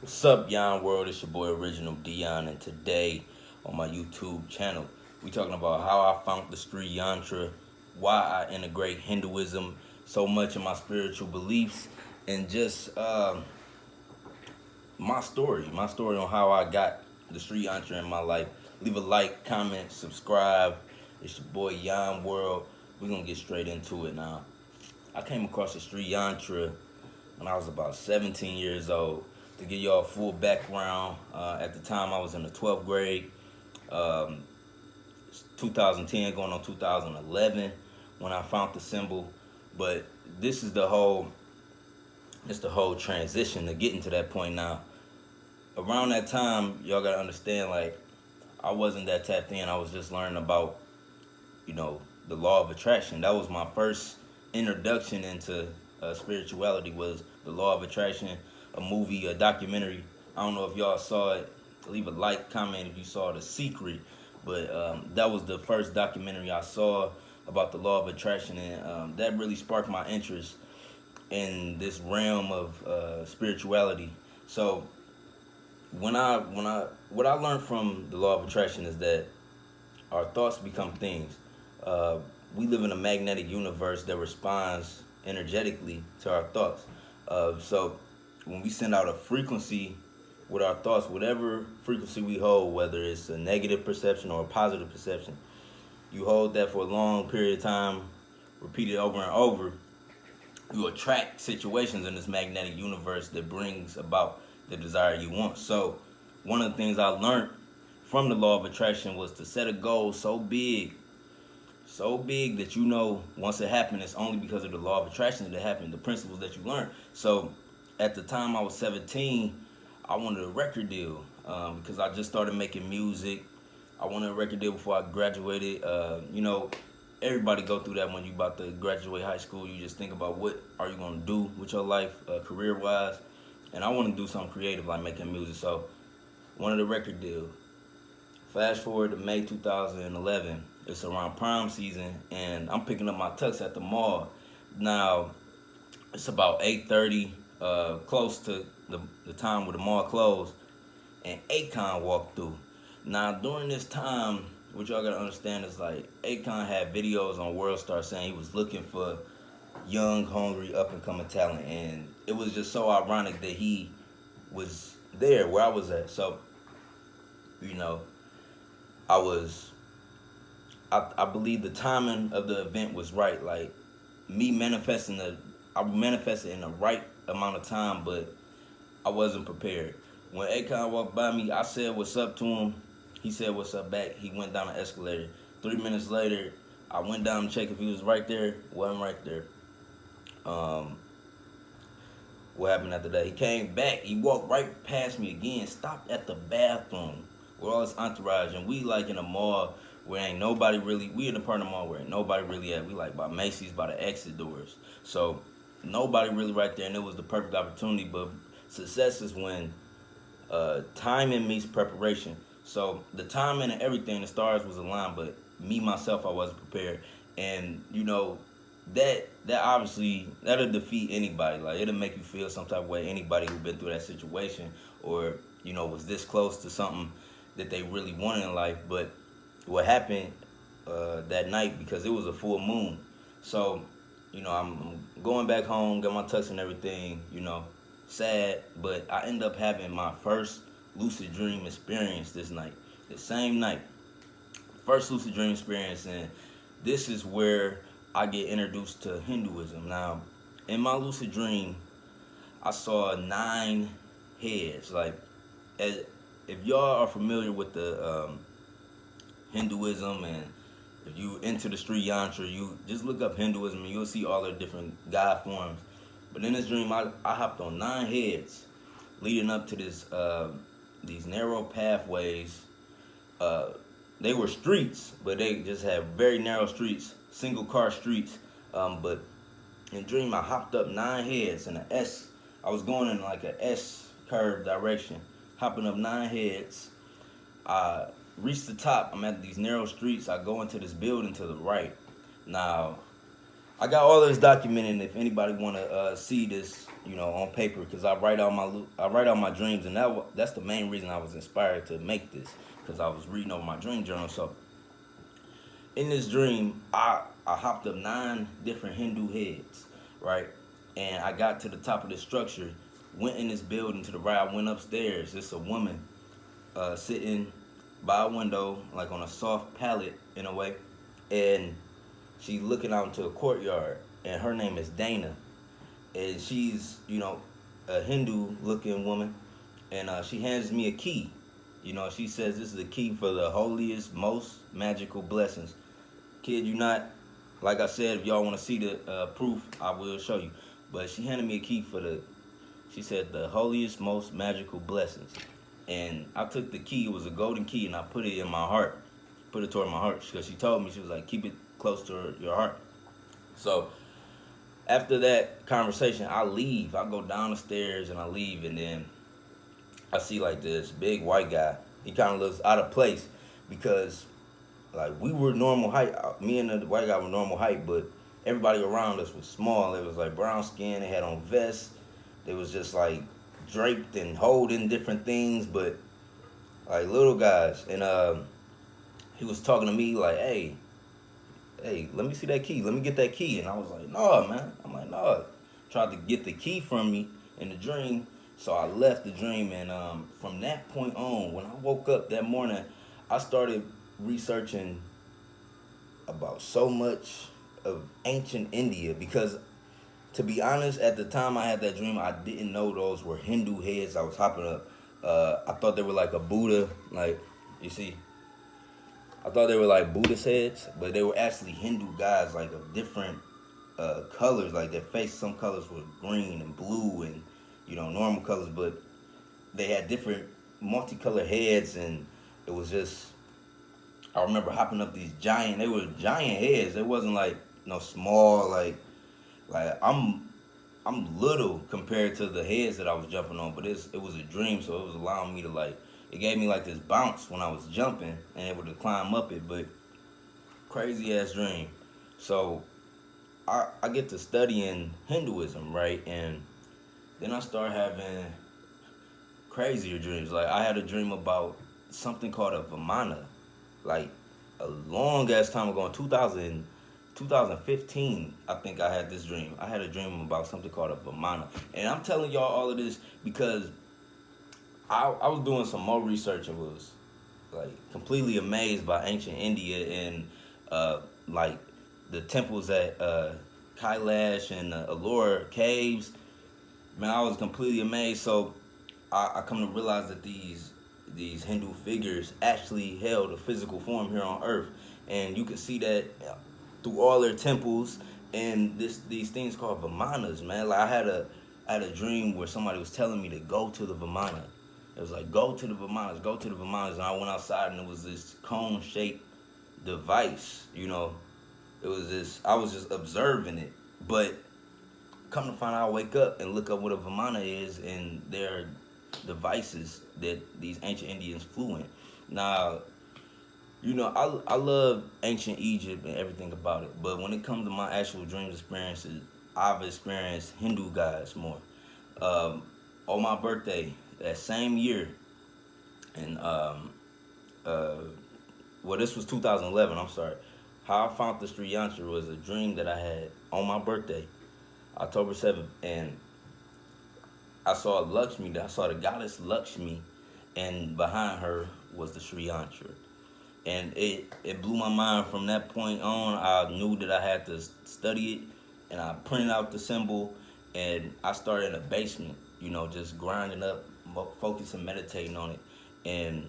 What's up, Yon World? It's your boy Original Dion, and today on my YouTube channel, we talking about how I found the Sri Yantra, why I integrate Hinduism so much in my spiritual beliefs, and just my story on how I got the Sri Yantra in my life. Leave a like, comment, subscribe. It's your boy Yon World. We're gonna get straight into it now. I came across the Sri Yantra when I was about 17 years old. To give y'all a full background, at the time I was in the 12th grade, um, 2010 going on 2011 when I found the symbol. But this is the whole transition to getting to that point now. Around that time, y'all gotta understand, like, I wasn't that tapped in. I was just learning about, the law of attraction. That was my first introduction into spirituality, was the law of attraction, a movie, a documentary. I don't know if y'all saw it. Leave a like, comment if you saw The Secret. But that was the first documentary I saw about the law of attraction, and that really sparked my interest in this realm of spirituality. So what I learned from the law of attraction is that our thoughts become things. Uh, we live in a magnetic universe that responds energetically to our thoughts. So when we send out a frequency with our thoughts, whatever frequency we hold, whether it's a negative perception or a positive perception, you hold that for a long period of time, repeat it over and over, you attract situations in this magnetic universe that brings about the desire you want. So one of the things I learned from the law of attraction was to set a goal so big that once it happened, it's only because of the law of attraction that it happened, the principles that you learned. So at the time I was 17, I wanted a record deal because I just started making music. I wanted a record deal before I graduated. Everybody go through that when you about to graduate high school. You just think about what are you going to do with your life, career-wise. And I want to do something creative like making music. So wanted a record deal. Fast forward to May 2011. It's around prom season, and I'm picking up my tux at the mall. Now, it's about 8:30, close to the time where the mall closed, and Akon walked through. Now, during this time, what y'all gotta understand is, like, Akon had videos on World Star saying he was looking for young, hungry, up and coming talent, and it was just so ironic that he was there where I was at. So, you know, I was I believe the timing of the event was right. Like, me I manifested in the right amount of time, but I wasn't prepared. When Akon walked by me, I said what's up to him. He said what's up back. He went down the escalator. 3 minutes later, I went down to check if he was right there. Wasn't right there. Um, what happened after that? He came back. He walked right past me again. Stopped at the bathroom with all his entourage, and we like in a mall where ain't nobody really. We in the part of the mall where ain't nobody really at. We like by Macy's, by the exit doors. So nobody really right there, and it was the perfect opportunity. But success is when timing meets preparation. So the timing and everything, the stars was aligned, but me myself, I wasn't prepared, and that obviously that'll defeat anybody. Like, it'll make you feel some type of way. Anybody who been through that situation, or was this close to something that they really wanted in life. But what happened that night, because it was a full moon, so I'm going back home, got my tux and everything. Sad, but I end up having my first lucid dream experience this night, the same night. First lucid dream experience, and this is where I get introduced to Hinduism. Now, in my lucid dream, I saw 9 heads. Like, as, if y'all are familiar with the Hinduism, and if you into the Sri Yantra, you just look up Hinduism and you'll see all the different god forms. But in this dream, I hopped on 9 heads, leading up to these narrow pathways. Uh, they were streets, but they just had very narrow streets, single car streets. But in dream, I hopped up 9 heads in an S. I was going in like a S curve direction, hopping up 9 heads. I reached the top. I'm at these narrow streets. I go into this building to the right. Now, I got all this documented. If anybody want to see this, on paper, because I write out my dreams, and that's the main reason I was inspired to make this, because I was reading over my dream journal. So in this dream, I hopped up 9 different Hindu heads, right? And I got to the top of this structure, went in this building to the right. I went upstairs. It's a woman sitting by a window, like on a soft pallet in a way, and she's looking out into a courtyard. And her name is Dana, and she's a Hindu-looking woman, and she hands me a key. She says this is a key for the holiest, most magical blessings. Kid, you not. Like I said, if y'all want to see the proof, I will show you. But she handed me a key for she said the holiest, most magical blessings. And I took the key, it was a golden key, and I put it in my heart, put it toward my heart. Because she told me, she was like, keep it close to your heart. So after that conversation, I leave. I go down the stairs and I leave, and then I see like this big white guy. He kind of looks out of place because like we were normal height. Me and the white guy were normal height, but everybody around us was small. It was like brown skin. They had on vests. They was just like draped and holding different things, but like little guys. And he was talking to me like, hey, let me see that key. Let me get that key. And I was like, no, man. I'm like, no. Tried to get the key from me in the dream. So I left the dream, and from that point on, when I woke up that morning, I started researching about so much of ancient India, because to be honest, at the time I had that dream, I didn't know those were Hindu heads I was hopping up. I thought they were like a Buddha, like, you see, I thought they were like Buddhist heads, but they were actually Hindu guys, like of different colors, like their face, some colors were green and blue and, normal colors, but they had different multicolored heads, and it was just, I remember hopping up these they were giant heads. It wasn't like no small, like I'm little compared to the heads that I was jumping on, but it was a dream, so it was allowing me to it gave me like this bounce when I was jumping and able to climb up it, but crazy ass dream. So I get to studying Hinduism, right? And then I start having crazier dreams. Like I had a dream about something called a Vimana, like a long ass time ago in 2015, I think I had this dream. I had a dream about something called a Vimana. And I'm telling y'all all of this because I was doing some more research and was like completely amazed by ancient India and like the temples at Kailash and Ellora caves. Man, I was completely amazed. So I come to realize that these Hindu figures actually held a physical form here on Earth, and you can see that through all their temples and these things called Vimanas, man. Like I had a dream where somebody was telling me to go to the Vimana. It was like, go to the Vimanas, go to the Vimanas, and I went outside and it was this cone-shaped device. It was this. I was just observing it, but come to find out, I wake up and look up what a Vimana is, and their devices that these ancient Indians flew in. Now, I love ancient Egypt and everything about it, but when it comes to my actual dreams experiences, I've experienced Hindu gods more. On my birthday, that same year, and this was 2011. I'm sorry. How I found the Sri Yantra was a dream that I had on my birthday, October 7th, and I saw Lakshmi. I saw the goddess Lakshmi, and behind her was the Sri Yantra. And it blew my mind. From that point on, I knew that I had to study it, and I printed out the symbol, and I started in a basement, just grinding up, focusing, meditating on it. And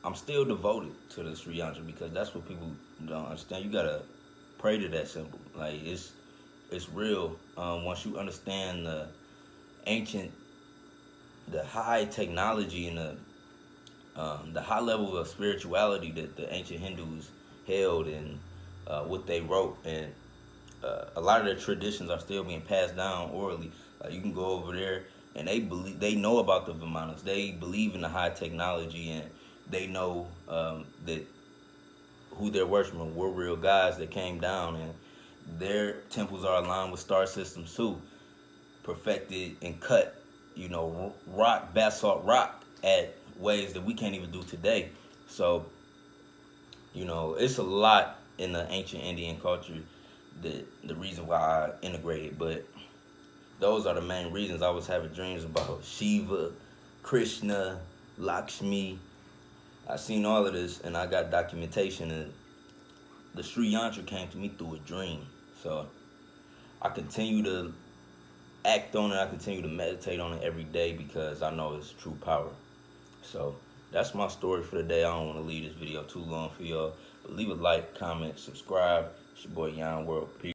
I'm still devoted to the Sri Yantra because that's what people don't understand. You gotta pray to that symbol. Like it's real. Once you understand the high technology and the high level of spirituality that the ancient Hindus held and what they wrote, and a lot of their traditions are still being passed down orally. Like you can go over there and they know about the Vimanas. They believe in the high technology, and they know that who they're worshiping were real guys that came down, and their temples are aligned with star systems too, perfected and cut, rock, basalt rock at ways that we can't even do today. So, it's a lot in the ancient Indian culture that the reason why I integrated, but those are the main reasons. I was having dreams about Shiva, Krishna, Lakshmi. I seen all of this and I got documentation, and the Sri Yantra came to me through a dream. So I continue to act on it. I continue to meditate on it every day because I know it's true power. So that's my story for the day. I don't want to leave this video too long for y'all. But leave a like, comment, subscribe. It's your boy Yon World. Peace.